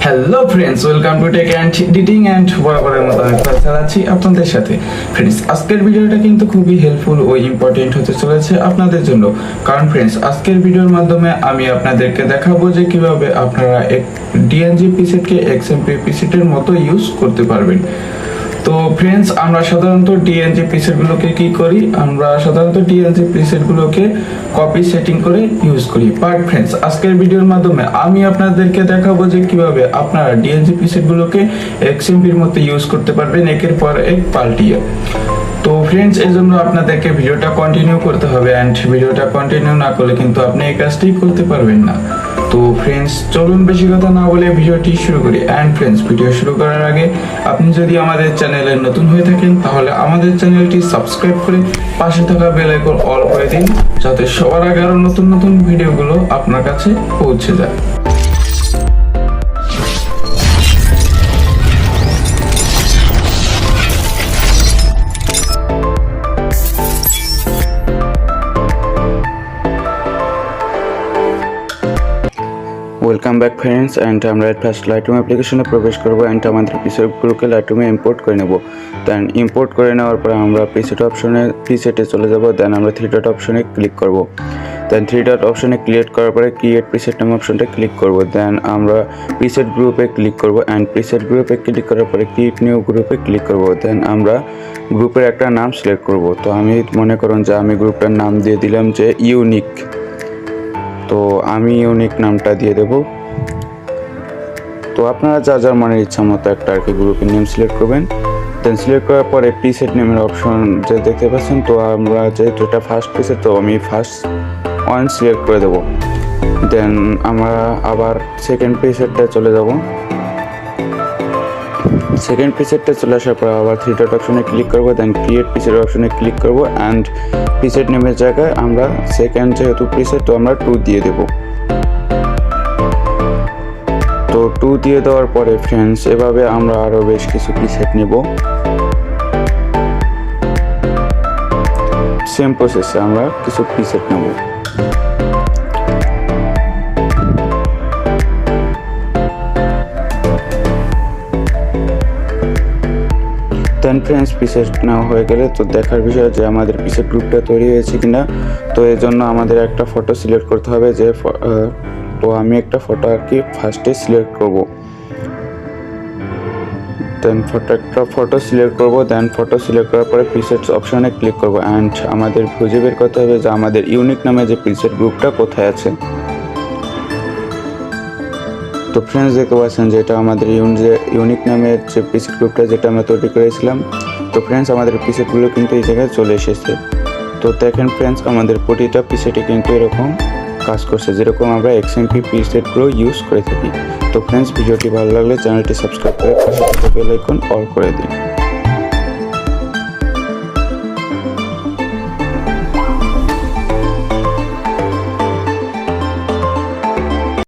Hello friends, welcome to tech and editing and বরাবরের মতো আমি ফাইসাল আছি আপনাদের সাথে। ফ্রেন্ডস, আজকের ভিডিওটা কিন্তু খুবই হেল্পফুল ও ইম্পর্টেন্ট হতে চলেছে আপনাদের জন্য। কারণ ফ্রেন্ডস, আজকের ভিডিওর মাধ্যমে আমি আপনাদেরকে দেখাবো যে কিভাবে আপনারা এক ডিএনজি প্রিসেটকে এক্সএমপি প্রিসেটের মতো ইউজ করতে পারবেন। তো ফ্রেন্ডস, আমরা সাধারণত ডিএনজি প্রিসেটগুলোকে কি করি, আমরা সাধারণত ডিএনজি প্রিসেটগুলোকে কপি সেটিং করে ইউজ করি। বাট ফ্রেন্ডস, আজকের ভিডিওর মাধ্যমে আমি আপনাদেরকে দেখাবো যে কিভাবে আপনারা ডিএনজি প্রিসেটগুলোকে এক্সএমপির মতো ইউজ করতে পারবেন একের পর এক পাল্টিয়ে। তো ফ্রেন্ডস, এই জন্য আপনাদেরকে ভিডিওটা কন্টিনিউ করতে হবে, অ্যান্ড ভিডিওটা কন্টিনিউ না করলে কিন্তু আপনি এই কাজটি করতে পারবেন না। তো ফ্রেন্ডস, চলুন বেশি কথা না বলে ভিডিওটি শুরু করি। অ্যান্ড ফ্রেন্ডস, ভিডিও শুরু করার আগে আপনি যদি আমাদের চ্যানেলে নতুন হয়ে থাকেন তাহলে আমাদের চ্যানেলটি সাবস্ক্রাইব করে পাশে থাকা বেল আইকন অল করে দিন, যাতে সবার আগে আরো নতুন নতুন ভিডিওগুলো আপনার কাছে পৌঁছে যায়। ওয়েলকাম ব্যাক ফ্রেন্ডস, অ্যান্ড আমরা ফার্স্ট লাইটরুম অ্যাপ্লিকেশনে প্রবেশ করবো অ্যান্ড আমাদের প্রিসেটগুলোকে লাইটরুমে ইম্পোর্ট করে নেব। দেন ইম্পোর্ট করে নেওয়ার পরে আমরা প্রিসেটে চলে যাব। দেন আমরা 3 ডট অপশনে ক্লিক করব। দেন 3 ডট অপশনে ক্লিক করার পরে ক্রিয়েট প্রিসেট নাম অপশনটা ক্লিক করব। দেন আমরা প্রিসেট গ্রুপে ক্লিক করব, অ্যান্ড প্রিসেট গ্রুপে ক্লিক করার পরে ক্রিয়েট নিউ গ্রুপে ক্লিক করব। দেন আমরা গ্রুপের একটা নাম সিলেক্ট করব। তো আমি মনে করুন যে আমি গ্রুপের নাম দিয়ে দিলাম যে ইউনিক। তো আমি ইউনিক নামটা দিয়ে দেব। তো আপনারা যা যার মনের ইচ্ছা মতো একটা আর কি গ্রুপের নেম সিলেক্ট করবেন। দেন সিলেক্ট করার পরে প্রিসেট নেমের অপশন যে দেখতে পাচ্ছেন, তো আমরা যেহেতু এটা ফার্স্ট প্রিসেট, তো আমি ফার্স্ট ওয়ান সিলেক্ট করে দেব। দেন আমরা আবার সেকেন্ড প্রিসেটটা চলে যাব। সেকেন্ড প্রিসেটটা চলে আসার পর আবার 3 ডট অপশনে ক্লিক করব। দেন ক্রিয়েট প্রিসেট অপশনে ক্লিক করব, অ্যান্ড প্রিসেট নেমের জায়গায় আমরা সেকেন্ড যেহেতু প্রিসেট, তো আমরা 2 দিয়ে দেব। তো 2 দিয়ে দেওয়ার পরে ফ্রেন্ডস, এভাবে আমরা আরও বেশ কিছু প্রিসেট নেব। সেম প্রসেসে আমরা কিছু প্রিসেট নেব। দেন ফ্রেন্ডস, প্রিসেট নেওয়া হয়ে গেলে তো দেখার বিষয় যে আমাদের প্রিসেট গ্রুপটা তৈরি হয়েছে কিনা। তো এই জন্য আমাদের একটা ফটো সিলেক্ট করতে হবে, যে তো আমি একটা ফটো আর কি ফার্স্টে সিলেক্ট করব। দেন একটা ফটো সিলেক্ট করব। দেন ফটো সিলেক্ট করার পরে প্রিসেটস অপশনে ক্লিক করব, অ্যান্ড আমাদের খুঁজে বের করতে হবে যে আমাদের ইউনিক নামে যে প্রিসেট গ্রুপটা কোথায় আছে। তো ফ্রেন্ডস, দেখতে পাচ্ছেন যে এটা আমাদের ইউনিক নামের যে প্রিসেট গ্রুপটা যেটা আমরা তৈরি করেছিলাম। তো ফ্রেন্ডস, আমাদের প্রিসেটগুলো কিন্তু এই জায়গায় চলে এসেছে। তো দেখেন ফ্রেন্ডস, আমাদের প্রতিটা প্রিসেটে কিন্তু এরকম কাজ করছে, যেরকম আমরা এক্সএমপি প্রিসেটগুলো ইউজ করে থাকি। তো ফ্রেন্ডস, ভিডিওটি ভালো লাগলে চ্যানেলটি সাবস্ক্রাইব করে পাশে থাকা বেল আইকন অল করে দিন।